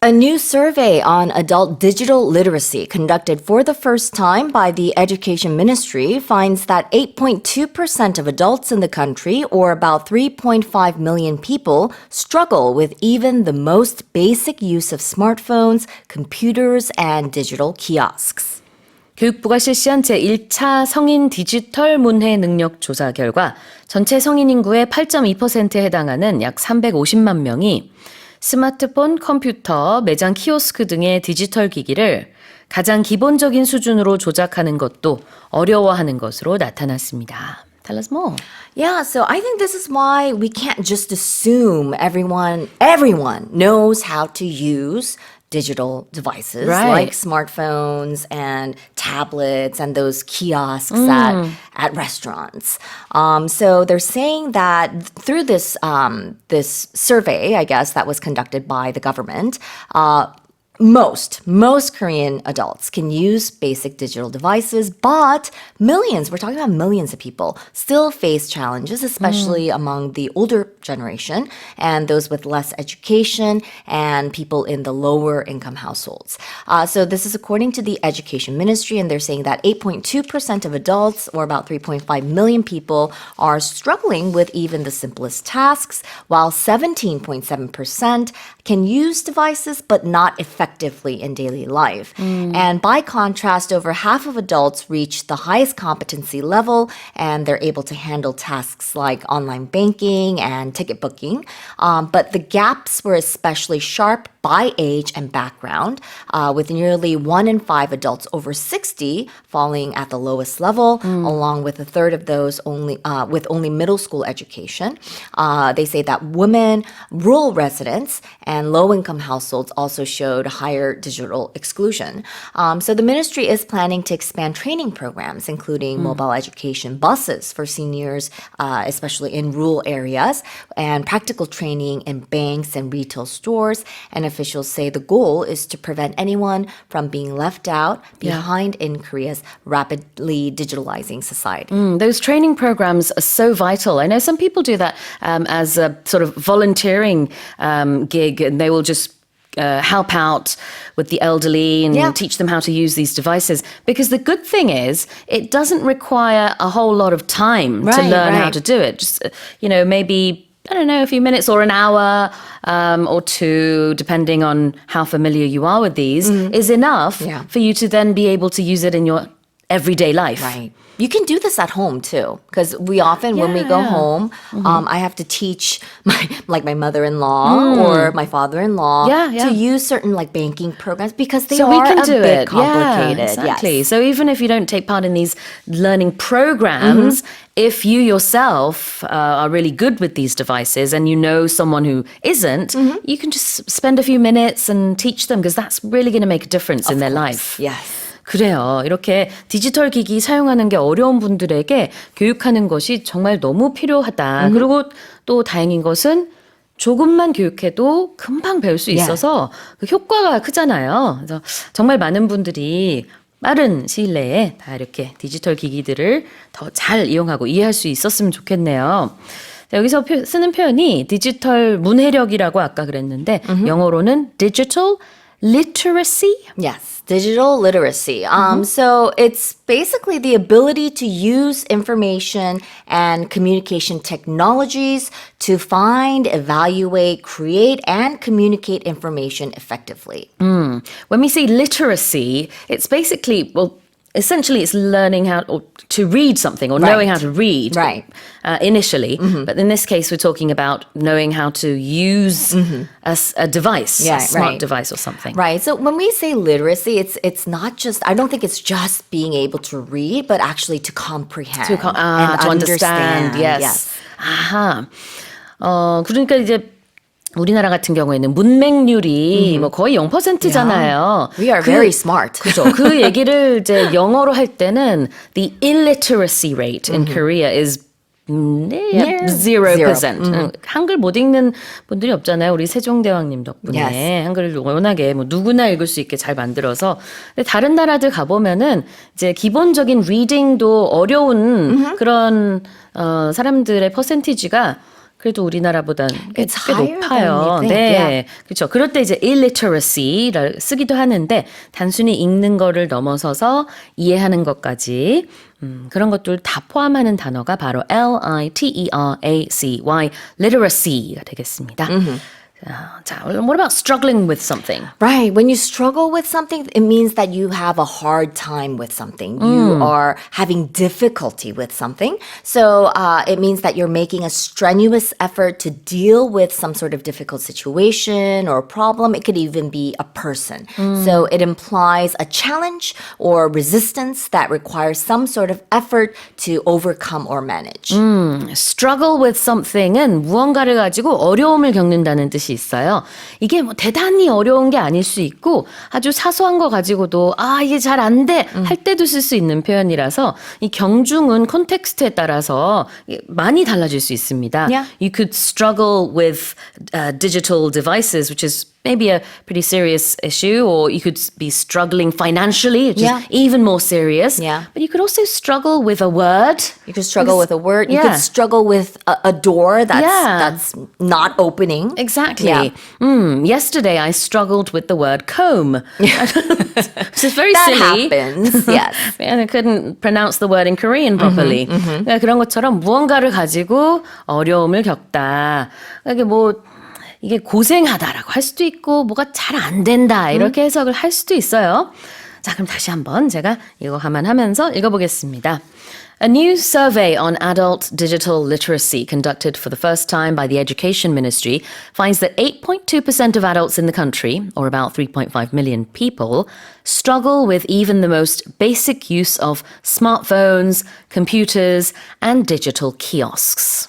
A new survey on adult digital literacy conducted for the first time by the Education Ministry finds that 8.2% of adults in the country, or about 3.5 million people, struggle with even the most basic use of smartphones, computers, and digital kiosks. 교육부가 실시한 제1차 성인 디지털 문해 능력 조사 결과 전체 성인 인구의 8.2%에 해당하는 약 350만 명이 스마트폰, 컴퓨터, 매장 키오스크 등의 디지털 기기를 가장 기본적인 수준으로 조작하는 것도 어려워하는 것으로 나타났습니다. Tell us more. Yeah, so I think this is why we can't just assume everyone knows how to use digital devices like smartphones and tablets and those kiosks at restaurants. So they're saying that through this this survey, I guess, that was conducted by the government, most Korean adults can use basic digital devices, but millions, we're talking about millions of people, still face challenges, especially among the older generation and those with less education and people in the lower income households. So this is according to the Education Ministry, and they're saying that 8.2% of adults, or about 3.5 million people, are struggling with even the simplest tasks, while 17.7% can use devices but not effectively in daily life. And by contrast, over half of adults reach the highest competency level and they're able to handle tasks like online banking and ticket booking. But the gaps were especially sharp by age and background, with nearly 1 in 5 adults over 60 falling at the lowest level, along with a third of those with only middle school education. They say that women, rural residents, and low-income households also showed higher digital exclusion. So the ministry is planning to expand training programs, including mobile education buses for seniors, especially in rural areas, and practical training in banks and retail stores. And officials say the goal is to prevent anyone from being left out behind in Korea's rapidly digitalizing society. Those training programs are so vital. I know some people do that as a sort of volunteering gig, and they will just help out with the elderly and teach them how to use these devices. Because the good thing is, it doesn't require a whole lot of time to learn how to do it. Just, maybe, I don't know, a few minutes or an hour or two, depending on how familiar you are with these, is enough for you to then be able to use it in your everyday life. Right. You can do this at home too, because we often, when we go home, I have to teach my mother-in-law or my father-in-law to use certain banking programs because they are a bit complicated. Yeah, exactly. Yes. So even if you don't take part in these learning programs, if you yourself are really good with these devices and you know someone who isn't, you can just spend a few minutes and teach them, because that's really going to make a difference in their life. Yes. 그래요. 이렇게 디지털 기기 사용하는 게 어려운 분들에게 교육하는 것이 정말 너무 필요하다. 그리고 또 다행인 것은 조금만 교육해도 금방 배울 수 있어서 그 효과가 크잖아요. 그래서 정말 많은 분들이 빠른 시일 내에 다 이렇게 디지털 기기들을 더 잘 이용하고 이해할 수 있었으면 좋겠네요. 자, 여기서 쓰는 표현이 디지털 문해력이라고 아까 그랬는데 영어로는 digital literacy? Yes, digital literacy. So it's basically the ability to use information and communication technologies to find, evaluate, create, and communicate information effectively. When we say literacy, it's basically, essentially it's learning how to read something or knowing how to read initially. But in this case, we're talking about knowing how to use a device, a smart device or something. Right. So when we say literacy, it's not just, I don't think it's just being able to read, but actually to comprehend To understand. Yes. 아하. 그러니까 이제 우리나라 같은 경우에는 문맹률이 거의 0%잖아요. We are very smart. 그죠. 그 얘기를 이제 영어로 할 때는 the illiteracy rate in Korea is 0%. 한글 못 읽는 분들이 없잖아요. 우리 세종대왕님 덕분에 한글을 워낙에 누구나 읽을 수 있게 잘 만들어서. 근데 다른 나라들 가보면은 이제 기본적인 리딩도 어려운 그런 사람들의 퍼센티지가 그래도 우리나라보단 꽤 It's higher 높아요. than you think, 네, yeah. 그렇죠. 그럴 때 이제 illiteracy를 쓰기도 하는데 단순히 읽는 거를 넘어서서 이해하는 것까지 그런 것들 다 포함하는 단어가 바로 literacy, literacy가 되겠습니다. 자, what about struggling with something? Right. When you struggle with something, it means that you have a hard time with something. You are having difficulty with something. So it means that you're making a strenuous effort to deal with some sort of difficult situation or problem. It could even be a person. So it implies a challenge or resistance that requires some sort of effort to overcome or manage. struggle with something은 무언가를 가지고 어려움을 겪는다는 뜻이 있어요. 이게 뭐 대단히 어려운 게 아닐 수 있고 아주 사소한 거 가지고도 이게 잘 안 돼 할 때도 쓸 수 있는 표현이라서 이 경중은 콘텍스트에 따라서 많이 달라질 수 있습니다. Yeah. You could struggle with digital devices, which is maybe a pretty serious issue, or you could be struggling financially, which Yeah. is even more serious. Yeah. But you could also struggle with a word. You could struggle with a word. You Yeah. could struggle with a door that's Yeah. that's not opening. Exactly. Yeah. Yesterday I struggled with the word comb. Which is very That silly. happens. Yes. And I couldn't pronounce the word in Korean properly. 그러니까 그런 것처럼 무언가를 가지고 어려움을 겪다. 이게 이게 고생하다라고 할 수도 있고 뭐가 잘 안 된다 이렇게 해석을 할 수도 있어요. 자, 그럼 다시 한번 제가 이거 감안하면서 읽어보겠습니다. A new survey on adult digital literacy conducted for the first time by the Education Ministry finds that 8.2% of adults in the country, or about 3.5 million people, struggle with even the most basic use of smartphones, computers, and digital kiosks.